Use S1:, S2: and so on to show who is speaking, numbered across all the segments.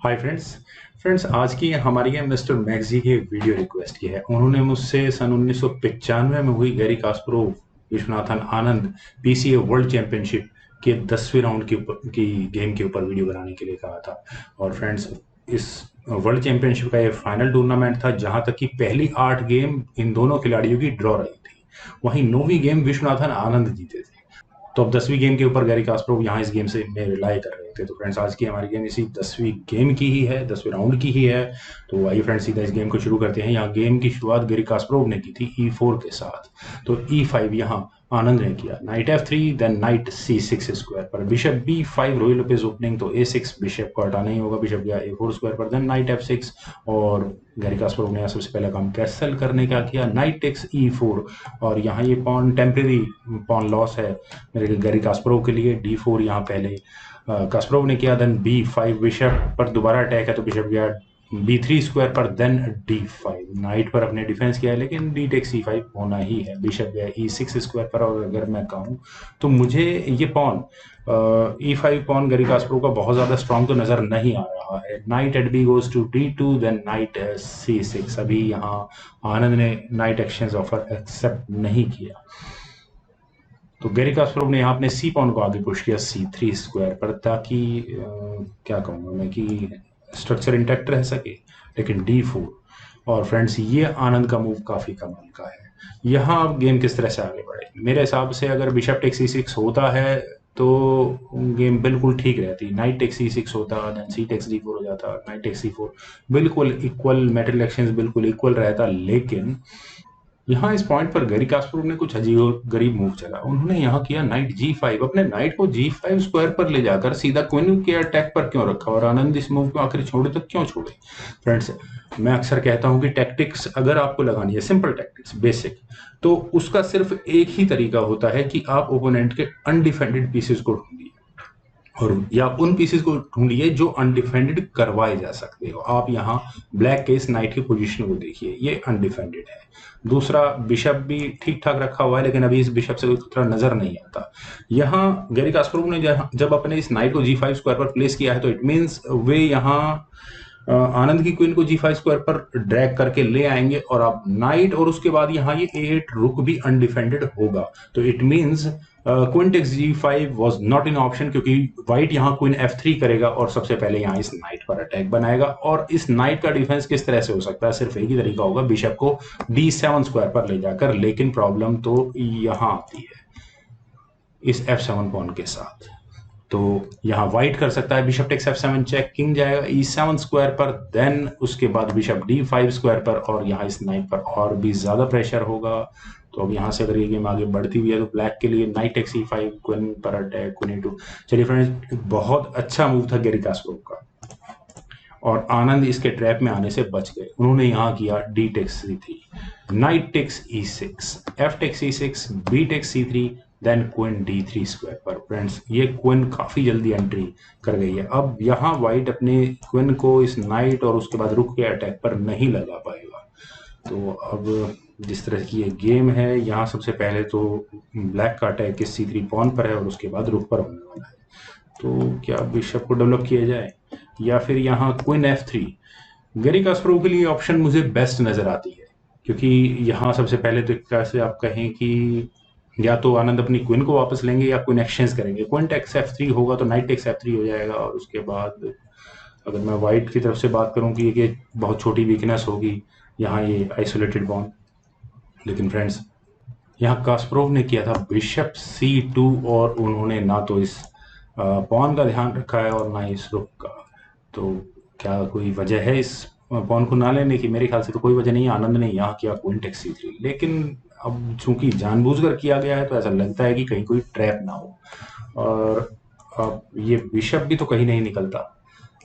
S1: Hi friends आज की हमारी गेम मिस्टर मैक्सी की एक वीडियो रिक्वेस्ट की है। उन्होंने मुझसे सन 1995 में हुई Gary Kasparov Viswanathan Anand PCA world championship के 10वें राउंड की गेम के ऊपर वीडियो बनाने के लिए कहा था। और फ्रेंड्स, इस वर्ल्ड चैंपियनशिप का ये फाइनल टूर्नामेंट था जहां तक कि पहली 8 गेम इन दोनों खिलाड़ियों की ड्रॉ रही थी। वहीं 9वीं गेम विश्वनाथन आनंद जीते थे। तो अब 10वीं गेम के ऊपर गैरी कास्परोव यहाँ इस गेम से में रिलाई कर रहे थे। तो फ्रेंड्स, आज की हमारी गेम इसी 10वीं गेम की ही है, 10वें राउंड की ही है। तो आइए फ्रेंड्स, सीधा इस गेम को शुरू करते हैं। यहाँ गेम की शुरुआत गैरी कास्परोव ने की थी E4 के साथ। तो E5 यहाँ आनंद ने किया, knight F3, then knight C6 square पर, bishop B5, Ruy Lopez opening, तो A6, बिशप को हटाना ही होगा, बिशप गया A4 स्क्वायर पर, देन नाइट F6। और गैरी कास्परोव ने सबसे पहला काम कैसल करने का किया, नाइट टेक्स E4। और यहाँ ये पॉन टेम्परेरी पॉन लॉस है मेरे गैरी कास्परोव के लिए। D4 यहाँ पहले कास्परोव ने किया, देन B5, बिशप पर दोबारा अटैक है तो बिशप गया B3 स्क्वायर पर, देन D5, नाइट पर अपने डिफेंस किया है लेकिन D टेक C5 होना ही है, बिशप गया E6 स्क्वायर पर। और अगर मैं कहूँ तो मुझे ये pawn E5 pawn Gary Kasparov का बहुत ज्यादा स्ट्रॉन्ग तो नजर नहीं आ रहा है। Knight at B goes to D2, then knight C6। अभी यहाँ आनंद ने नाइट एक्सचेंज ऑफर एक्सेप्ट नहीं किया। तो गैरी कास्परोव ने यहाँ अपने सी पॉन को आगे पुश किया C3 स्क्वायर पर, ताकि क्या कहूँगा मैं कि स्ट्रक्चर इंटैक्ट रह सके। लेकिन D4। और फ्रेंड्स, ये आनंद का मूव काफी कमाल का है। यहाँ अब गेम किस तरह से आगे बढ़े, मेरे हिसाब से अगर बिशप टेक C6 होता है तो गेम बिल्कुल ठीक रहती। नाइट टेक C6 होता, देन सी टेक्स D4 हो जाता, नाइट टेक C4, बिल्कुल इक्वल मेटल एक्सचेंज, बिल्कुल इक्वल रहता। लेकिन यहाँ इस पॉइंट पर गैरी कास्परोव ने कुछ अजीब गरीब मूव चला। उन्होंने यहाँ किया नाइट G5, अपने नाइट को G5 स्क्वायर पर ले जाकर सीधा क्वीन के अटैक पर क्यों रखा, और आनंद इस मूव को आखिर छोड़े तो क्यों छोड़े। फ्रेंड्स, मैं अक्सर कहता हूं कि टैक्टिक्स अगर आपको लगानी है, सिंपल टैक्टिक्स, बेसिक, तो उसका सिर्फ एक ही तरीका होता है कि आप ओपोनेंट के अनडिफेंडेड पीसेस को ढूंढिए, और या उन पीसेस को ढूंढिए जो अनडिफेंडेड करवाए जा सकते हो। आप यहाँ ब्लैक के इस नाइट की पोजीशन को देखिए, ये अनडिफेंडेड है। दूसरा, बिशप भी ठीक ठाक रखा हुआ है लेकिन अभी इस बिशप से कोई खतरा नजर नहीं आता। यहाँ गैरी कास्परोव ने जब अपने इस नाइट को G5 स्क्वायर पर प्लेस किया है तो इट मीन्स वे यहाँ आनंद की क्वीन को G5 स्क्वायर पर ड्रैग करके ले आएंगे, और आप नाइट और उसके बाद यहाँ ये A8 रुक भी अनडिफेंडेड होगा। तो it means queen takes G5 was not in option, क्योंकि व्हाइट यहाँ क्वीन F3 करेगा और सबसे पहले यहाँ इस नाइट पर अटैक बनाएगा। और इस नाइट का डिफेंस किस तरह से हो सकता है, सिर्फ एक ही तरीका होगा, बिशप को D7 स्क्वायर पर ले जाकर। लेकिन प्रॉब्लम तो यहाँ आती है इस F7 पॉन के साथ। तो यहाँ व्हाइट कर सकता है bishop takes F7 check, king जाएगा E7 स्क्वायर पर, देन उसके बाद बिशप D5 स्क्वायर पर, और यहाँ इस नाइट पर और भी ज्यादा प्रेशर होगा। तो अब यहाँ से अगर ये गेम आगे बढ़ती हुई है तो ब्लैक के लिए नाइट टेक्स E5, क्वीन पर अटैक, क्वीन E2। चलिए फ्रेंड्स, बहुत अच्छा मूव था गैरी कास्परोव का, और आनंद इसके ट्रैप में आने से बच गए। उन्होंने यहाँ किया D takes C3, knight takes E6, F takes E6, B takes C3, then queen D3 square पर। फ्रेंड्स, ये क्वीन काफी जल्दी एंट्री कर गई है। अब यहाँ व्हाइट अपने क्वीन को इस नाइट और उसके बाद रुक के अटैक पर नहीं लगा पाएगा। तो अब जिस तरह की ये गेम है, यहाँ सबसे पहले तो ब्लैक का अटैक इस C3 पॉन पर है और उसके बाद रुक पर होने वाला है। तो क्या बिशप को डेवलप किया जाए या फिर यहाँ क्वीन F3। गैरी कास्परोव के लिए ऑप्शन मुझे बेस्ट नजर आती है, क्योंकि यहाँ सबसे पहले तो एक तरह से आप कहें कि या तो आनंद अपनी क्वीन को वापस लेंगे या क्वीन एक्सचेंज करेंगे। क्वीन टेक्स F3 होगा तो नाइट टेक्स F3 हो जाएगा, और उसके बाद अगर मैं व्हाइट की तरफ से बात करूं कि ये बहुत छोटी वीकनेस होगी यहाँ ये आइसोलेटेड पॉन। लेकिन फ्रेंड्स, यहाँ कास्परोव ने किया था बिशप C2, और उन्होंने ना तो इस पॉन का ध्यान रखा है और ना इस रुक का। तो क्या कोई वजह है इस पॉन को ना लेने की? मेरे ख्याल से तो कोई वजह नहीं है। आनंद ने यहाँ किया क्वीन टेक्स C3, लेकिन अब चूंकि जानबूझकर किया गया है तो ऐसा लगता है कि कहीं कोई ट्रैप ना हो। और अब ये बिशप भी तो कहीं नहीं निकलता,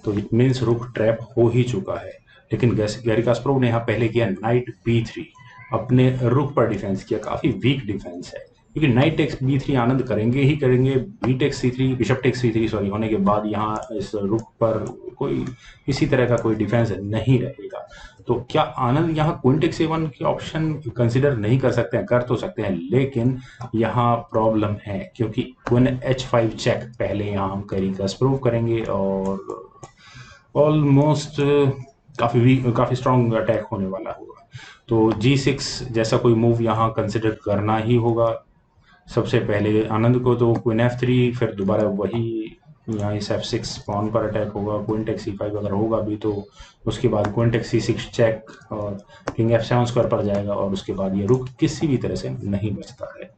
S1: तो इट मीन्स रुक ट्रैप हो ही चुका है। लेकिन गैरी कास्परोव ने यहाँ पहले किया नाइट B3, अपने रुक पर डिफेंस किया। काफी वीक डिफेंस है, क्योंकि नाइट टेक्स B3 आनंद करेंगे ही करेंगे, b takes C3, bishop takes C3 sorry होने के बाद यहाँ इस रुक पर कोई इसी तरह का कोई डिफेंस नहीं रहेगा। तो क्या आनंद यहाँ क्वीन टेक्स A1 की ऑप्शन कंसिडर नहीं कर सकते हैं? कर तो सकते हैं, लेकिन यहाँ प्रॉब्लम है, क्योंकि क्वीन H5 चेक पहले यहाँ हम गैरी कास्परोव करेंगे, और ऑलमोस्ट काफ़ी स्ट्रांग अटैक होने वाला होगा। तो G6 जैसा कोई मूव यहाँ कंसिडर करना ही होगा। सबसे पहले आनंद को तो क्वीन F3, फिर दोबारा वही यहाँ इस F6 पॉन पर अटैक होगा। क्वीन टेक C5 अगर होगा भी तो उसके बाद क्वीन टेक C6 चेक और किंग F7 स्क्वायर पर जाएगा, और उसके बाद ये रुक किसी भी तरह से नहीं बचता है।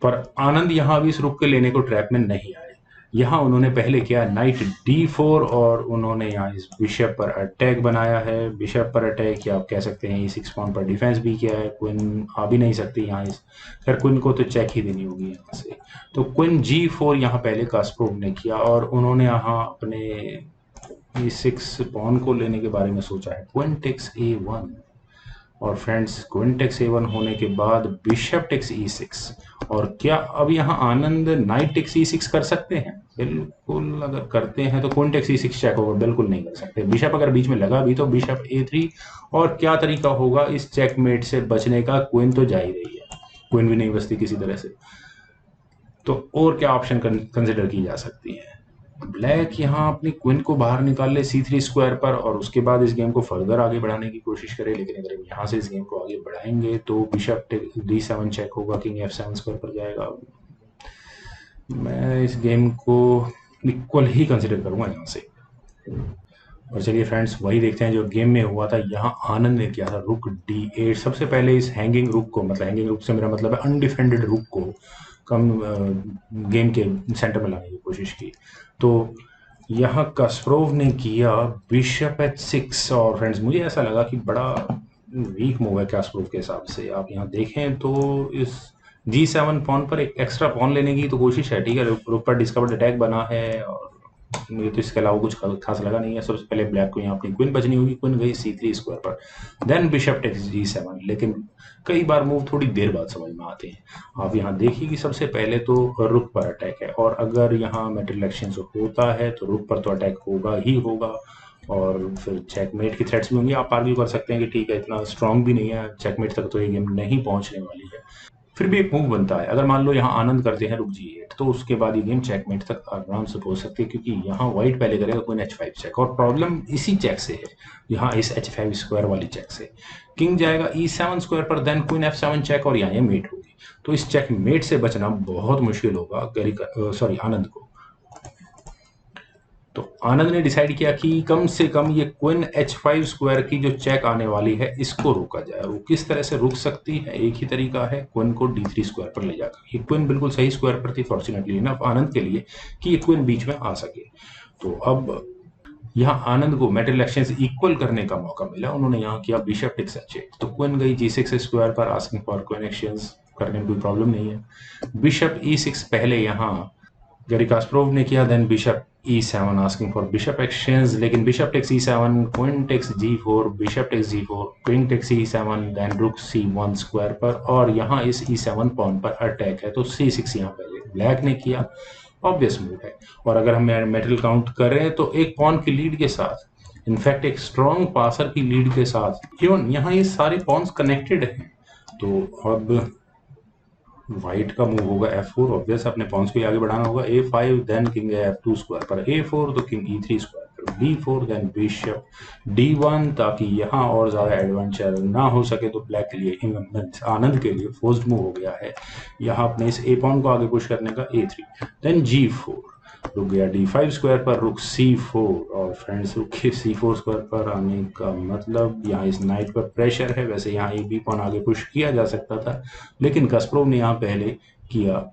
S1: पर आनंद यहाँ भी इस रुक के लेने को ट्रैप में नहीं आए। यहाँ उन्होंने पहले किया नाइट D4 और उन्होंने यहाँ इस बिशप पर अटैक बनाया है। बिशप पर अटैक, या आप कह सकते हैं E6 पॉन पर डिफेंस भी किया है। क्वीन आ भी नहीं सकती यहाँ इस, खैर क्वीन को तो चेक ही देनी होगी यहाँ से। तो क्वीन G4 यहाँ पहले कास्परोव ने किया और उन्होंने यहाँ अपने E6 पॉन को लेने के बारे में सोचा है। क्वीन टेक्स A1 और फ्रेंड्स क्वीन टेक्स A1 होने के बाद बिशप टेक्स E6, और क्या अब यहाँ आनंद नाइट टेक्स E6 कर सकते हैं? बिल्कुल, अगर करते हैं तो क्वीन टेक्स E6 चेक होगा, बिल्कुल नहीं कर सकते। बिशप अगर बीच में लगा भी तो बिशप A3, और क्या तरीका होगा इस चेकमेट से बचने का? क्वीन तो जा ही रही है, क्वीन भी नहीं बचती किसी तरह से, तो और क्या ऑप्शन कंसिडर की जा सकती है? ब्लैक यहाँ अपनी क्वीन को बाहर निकाल ले C3 स्क्वायर पर, और उसके बाद इस गेम को फर्दर आगे बढ़ाने की कोशिश करे। लेकिन अगर हम यहाँ से इस गेम को आगे बढ़ाएंगे तो बिशप D7 चेक होगा, किंग F7 स्क्वायर पर जाएगा। मैं इस गेम को इक्वल ही कंसिडर करूंगा यहाँ से। और चलिए फ्रेंड्स, वही देखते हैं जो गेम में हुआ था। यहाँ आनंद ने किया था रुक D8। सबसे पहले इस हैंगिंग रुक को, मतलब हैंगिंग रुक से मेरा मतलब है अनडिफेंडेड रुक को, कम गेम के सेंटर में लाने की कोशिश की। तो यहाँ कास्परोव ने किया बिशप H6, और फ्रेंड्स मुझे ऐसा लगा कि बड़ा वीक मूव है कास्परोव के हिसाब से। आप यहाँ देखें तो इस G7 पॉन पर एक एक्स्ट्रा पॉन लेने की तो कोशिश है, ठीक है, रुक पर डिस्कवर्ड अटैक बना है, और मुझे तो इसके अलावा कुछ खास लगा नहीं है। सबसे पहले ब्लैक को यहाँ अपनी क्वीन बचनी होगी। क्वीन गई C3 स्क्वायर पर, देन बिशप टेक्स G7। लेकिन कई बार मूव थोड़ी देर बाद समझ में आते हैं। आप यहाँ देखिए कि सबसे पहले तो रुक पर अटैक है, और अगर यहाँ मेटल एक्सचेंज होता है तो रुक पर तो अटैक होगा ही होगा, और फिर चेकमेट की थ्रेट्स भी होंगी। आप आर्ग्यू कर सकते हैं कि ठीक है, इतना स्ट्रांग भी नहीं है, चेकमेट तक तो ये गेम नहीं पहुंचने वाली है। फिर भी एक मूव बनता है। अगर मान लो यहाँ आनंद करते हैं रुक G8, तो उसके बाद ये गेम चेकमेट तक आराम से पहुंच सकती है, क्योंकि यहाँ व्हाइट पहले करेगा क्वीन H5 चेक, और प्रॉब्लम इसी चेक से है, यहाँ इस H5 स्क्वायर वाली चेक से। किंग जाएगा E7 स्क्वायर पर, देन क्वीन F7 चेक, और यहाँ ये मेट होगी। तो इस चेक मेट से बचना बहुत मुश्किल होगा आनंद को। तो आनंद ने डिसाइड किया कि कम से कम ये क्वीन H5 स्क्वायर की जो चेक आने वाली है इसको रोका जाए। वो किस तरह से रुक सकती है? एक ही तरीका है, क्वीन को D3 स्क्वायर पर ले जाकर। ये क्वीन बिल्कुल सही स्क्वायर पर थी फॉर्चुनेटली इनफ आनंद के लिए कि ये क्वीन बीच में आ सके। तो अब यहाँ आनंद को मेटल एक्सचेंज इक्वल करने का मौका मिला। उन्होंने यहाँ किया बिशप टेक्स H8, तो क्वीन गई G6 स्क्वायर पर, आस्किंग फॉर क्वीन एक्सचेंज करने में कोई प्रॉब्लम नहीं है। बिशप E6 पहले यहाँ गैरी कास्परोव ने किया, then bishop E7 asking for bishop exchange. लेकिन bishop takes E7, queen takes G4, bishop takes G4, queen takes E7, then rook C1 square पर, और यहाँ इस E7 पॉन पर अटैक है, तो C6 यहाँ पहले ब्लैक ने किया। ऑब्वियस मूव है, और अगर हम मेटल काउंट करें तो एक पॉन की लीड के साथ, इनफैक्ट एक स्ट्रॉन्ग पासर की लीड के साथ, इवन यहाँ ये सारे पॉन्स कनेक्टेड हैं। तो अब व्हाइट का मूव होगा F4, ऑब्वियस अपने पॉन्स को आगे बढ़ाना होगा। A5, then king F2 square पर, A4 तो किंग E3 स्क्वायर पर, B4, देन बिशप D1, ताकि यहाँ और ज्यादा एडवेंचर ना हो सके। तो ब्लैक के लिए, आनंद के लिए फोर्स्ड मूव हो गया है यहाँ अपने इस A पॉन को आगे पुश करने का। A3, देन G4, रुक गया D5 स्क्वायर पर, रुक C4, और फ्रेंड्स रुक के C4 स्क्वायर पर आने का मतलब यहाँ इस नाइट पर प्रेशर है। वैसे यहाँ एक B पॉन आगे पुश किया जा सकता था, लेकिन कास्परोव ने यहाँ पहले किया,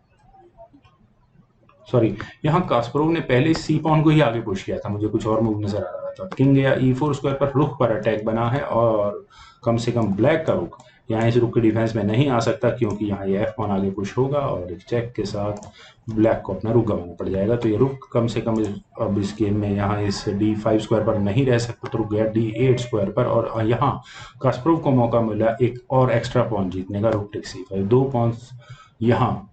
S1: यहाँ कास्परोव ने पहले C पॉन को ही आगे पुश किया था। मुझे कुछ और मूव नजर आ रहा था। किंग गया E4 स्क्वायर पर, रुक पर अटैक बना है, और कम से कम ब्लैक का रुक यहाँ इस रुक के डिफेंस में नहीं आ सकता, क्योंकि यहाँ ये F पॉन आगे पुश होगा, और एक चेक के साथ ब्लैक को अपना रुक गंवाना पड़ जाएगा। तो ये रुक कम से कम अब इस गेम में यहाँ इस D5 स्क्वायर पर नहीं रह सकता, तो रुक गया D8 स्क्वायर पर, और यहाँ कास्परोव को मौका मिला एक और एक्स्ट्रा पॉन जीतने का, रुक टेक्स C5। दो पॉन्स यहाँ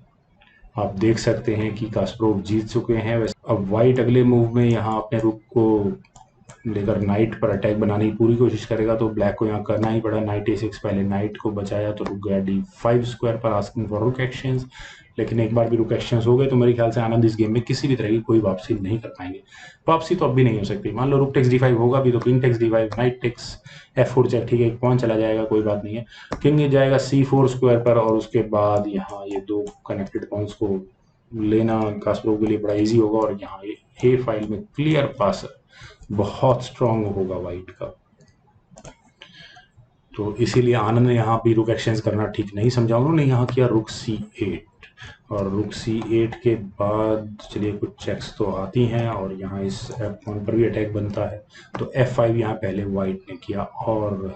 S1: आप देख सकते हैं कि कास्परोव जीत चुके हैं। वैसे अब व्हाइट अगले मूव में यहाँ अपने रुक को लेकर नाइट पर अटैक बनाने की पूरी कोशिश करेगा, तो ब्लैक को यहाँ करना ही पड़ा। नाइट A6, पहले नाइट को बचाया, तो रुक गया D5 स्क्वायर पर, आस्किंग फॉर रुक एक्सचेंज। लेकिन एक बार भी रुक एक्सचेंज हो गए तो मेरे ख्याल से आनंद इस गेम में किसी भी तरह की कोई वापसी नहीं कर पाएंगे। वापसी तो अब भी नहीं हो सकती। मान लो रुक टेक्स D5 होगा भी तो king takes D5, knight takes F4 check, ठीक है, एक पॉन चला जाएगा, कोई बात नहीं है। किंग जाएगा C4 स्क्वायर पर और उसके बाद यहाँ ये दो कनेक्टेड पॉन्स को लेना कास्परोव के लिए बड़ा इजी होगा। और यहाँ ये ए फाइल में क्लियर पास बहुत स्ट्रांग होगा वाइट का, तो इसीलिए आनंद ने यहाँ भी रुक एक्सचेंज करना ठीक नहीं समझा। उन्होंने यहाँ किया रुक C8 और रुक C8 के बाद चलिए कुछ चेक्स तो आती हैं और यहाँ इस F1 पर भी अटैक बनता है, तो F5 यहाँ पहले वाइट ने किया। और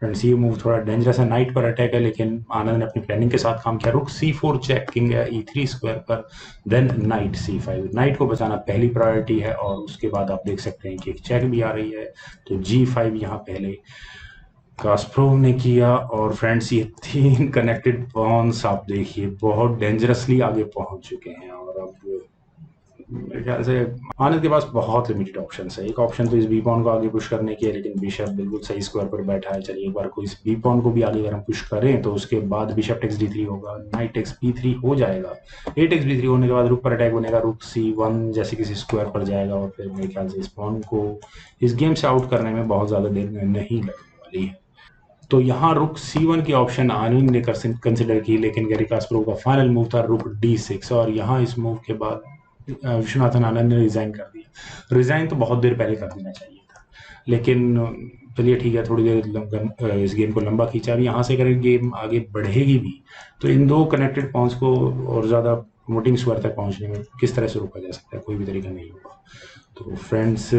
S1: फ्रेंड्स ये मूव थोड़ा डेंजरस है, नाइट पर अटैक है, लेकिन आनंद ने अपनी प्लानिंग के साथ काम किया। रुक C4 चेक, किंग है E3 स्क्वायर पर, देन नाइट C5। नाइट को बचाना पहली प्रायोरिटी है और उसके बाद आप देख सकते हैं कि एक चेक भी आ रही है, तो G5 यहाँ पहले कास्परोव ने किया। और फ्रेंड्स ये 3 कनेक्टेड पॉन्स आप देखिए बहुत डेंजरसली आगे पहुंच चुके हैं। और अब मेरे ख्याल से आनंद के पास बहुत लिमिटेड ऑप्शन है। एक ऑप्शन तो इस बी पॉन को आगे पुश करने की है, लेकिन बिशप बिल्कुल सही स्क्वायर पर बैठा है। चलिए एक बार को इस बी पॉन को भी आगे अगर हम पुश करें तो उसके बाद बिशप टेक्स D3 होगा, नाइट टेक्स B3 हो जाएगा, ए टेक्स B3 होने के बाद रुक पर अटैक बनेगा, रुक C1 जैसे किसी स्क्वायर पर जाएगा और फिर मेरे ख्याल से इस पॉन को इस गेम से आउट करने में बहुत ज़्यादा देर नहीं लगने वाली है। तो यहाँ रुक C1 की ऑप्शन आनंद ने कंसिडर की, लेकिन गैरी कास्परोव का फाइनल मूव था रुक D6 और यहाँ इस मूव के बाद विश्वनाथन आनंद ने रिजाइन कर दिया। रिजाइन तो बहुत देर पहले कर देना चाहिए था, लेकिन चलिए ठीक है, थोड़ी देर इस गेम को लंबा खींचा। अब यहाँ से अगर गेम आगे बढ़ेगी भी तो इन दो कनेक्टेड पॉन्स को और ज़्यादा वोटिंग स्क्वायर तक पहुँचने में किस तरह से रोका जा सकता है, कोई भी तरीका नहीं होगा। तो फ्रेंड्स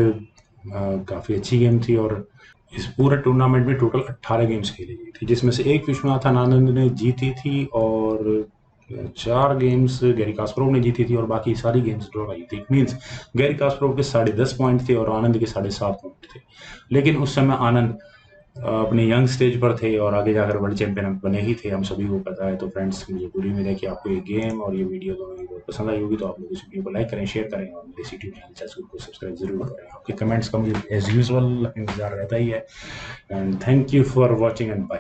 S1: काफ़ी अच्छी गेम थी और इस पूरे टूर्नामेंट में टोटल 18 गेम्स खेली गई थी, जिसमें से एक विश्वनाथन आनंद ने जीती थी और 4 गेम्स गैरी कास्परोव ने जीती थी और बाकी सारी गेम्स ड्रॉ रही थी। मीन्स गैरी कास्परोव के 10.5 पॉइंट थे और आनंद के 7.5 पॉइंट थे। लेकिन उस समय आनंद अपने यंग स्टेज पर थे और आगे जाकर वर्ल्ड चैंपियन बने ही थे, हम सभी को पता है। तो फ्रेंड्स मुझे पूरी उम्मीद है कि आपको ये गेम और ये वीडियो दोनों ही बहुत पसंद आई होगी। तो आप लोग इस वीडियो को लाइक करें, शेयर करें और मेरे यूट्यूब चैनल को सब्सक्राइब जरूर करें। आपके कमेंट्स का मुझे एज यूजुअल इंतजार रहता ही है। And thank you for watching and bye.